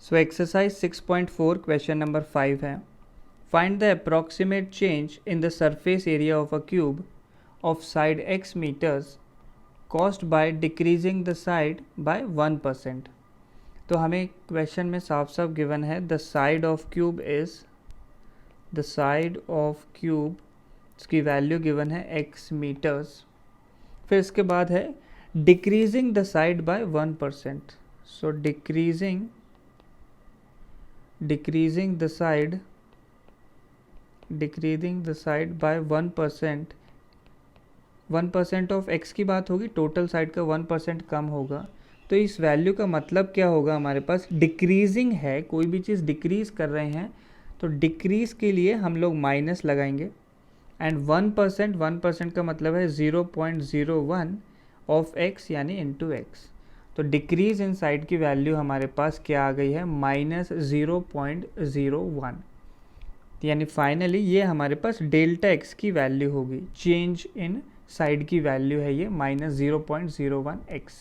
So exercise 6.4 question number 5 है, find the approximate change in the surface area of a cube of side x meters caused by decreasing the side by 1%। तो हमें question में साफ साफ given है the side of cube is the side of cube, इसकी value given है x meters, फिर इसके बाद है decreasing the side by 1%। So decreasing the side by 1%, 1% of x की बात होगी, टोटल साइड का 1% कम होगा। तो इस वैल्यू का मतलब क्या होगा, हमारे पास डिक्रीजिंग है, कोई भी चीज़ डिक्रीज कर रहे हैं तो डिक्रीज के लिए हम लोग माइनस लगाएंगे। एंड 1% का मतलब है 0.01 ऑफ x यानी इंटू एक्स। तो डिक्रीज इन साइड की वैल्यू हमारे पास क्या आ गई है, -0.01। यानी फाइनली ये हमारे पास डेल्टा एक्स की वैल्यू होगी, चेंज इन साइड की वैल्यू है ये -0.01x।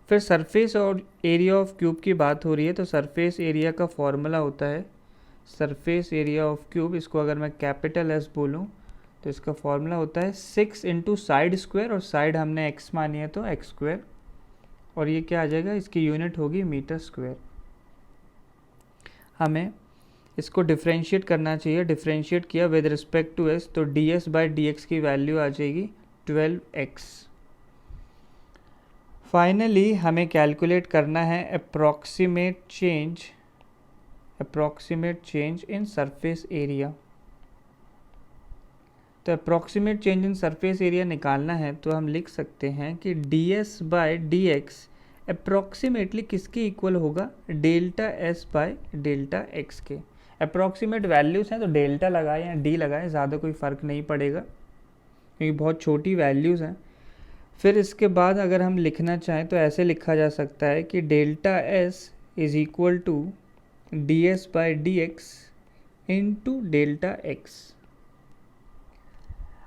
फिर सरफेस और एरिया ऑफ क्यूब की बात हो रही है, तो सरफेस एरिया का फॉर्मूला होता है, सरफेस एरिया ऑफ क्यूब, इसको अगर मैं कैपिटल एस बोलूँ तो इसका फॉर्मूला होता है 6 इंटू साइड स्क्वायर, और साइड हमने x मानी है तो x स्क्वायर, और ये क्या आ जाएगा, इसकी यूनिट होगी मीटर स्क्वायर। हमें इसको डिफ्रेंशिएट करना चाहिए, डिफ्रेंशिएट किया विद रिस्पेक्ट टू s, तो ds बाई dx की वैल्यू आ जाएगी 12x। फाइनली हमें कैलकुलेट करना है approximate change in surface area. तो approximate change in surface area निकालना है तो हम लिख सकते हैं कि ds बाय dx अप्रॉक्सीमेटली किसके इक्वल होगा, delta s by delta x के। अप्रॉक्सीमेट वैल्यूज़ हैं तो डेल्टा लगाए या d लगाए, ज़्यादा कोई फ़र्क नहीं पड़ेगा क्योंकि बहुत छोटी वैल्यूज़ हैं। फिर इसके बाद अगर हम लिखना चाहें तो ऐसे लिखा जा सकता है कि delta s is equal to ds by dx into delta x।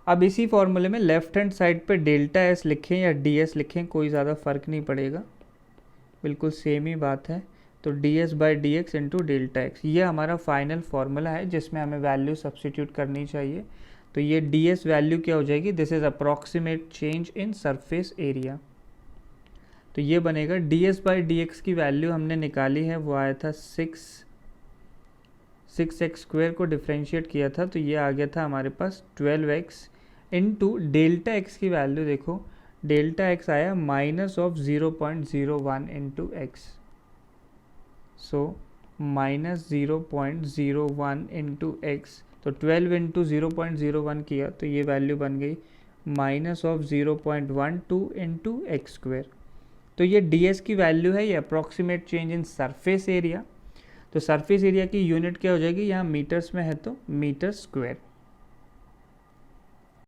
अब इसी फॉर्मूले में लेफ्ट हैंड साइड पे डेल्टा एस लिखें या डी एस लिखें, कोई ज़्यादा फ़र्क नहीं पड़ेगा, बिल्कुल सेम ही बात है। तो D S by D x into delta x, ये हमारा फाइनल फार्मूला है जिसमें हमें वैल्यू सब्सटीट्यूट करनी चाहिए। तो ये डी एस वैल्यू क्या हो जाएगी, this is approximate change in surface area. तो ये बनेगा D S by D x की वैल्यू हमने निकाली है, वो आया था 6x स्क्वायर को डिफ्रेंशिएट किया था तो ये आ गया था हमारे पास 12x इंटू डेल्टा एक्स की वैल्यू देखो, डेल्टा एक्स आया -0.01 इंटू एक्स। सो -0.01 इंटू एक्स, तो 12 इंटू 0.01 किया तो ये वैल्यू बन गई -0.12 इंटू एक्स स्क्वायर। तो ये डी एस की वैल्यू है, ये approximate change in surface area. तो सरफेस एरिया की यूनिट क्या हो जाएगी, यहाँ मीटर्स में है तो मीटर स्क्वायर।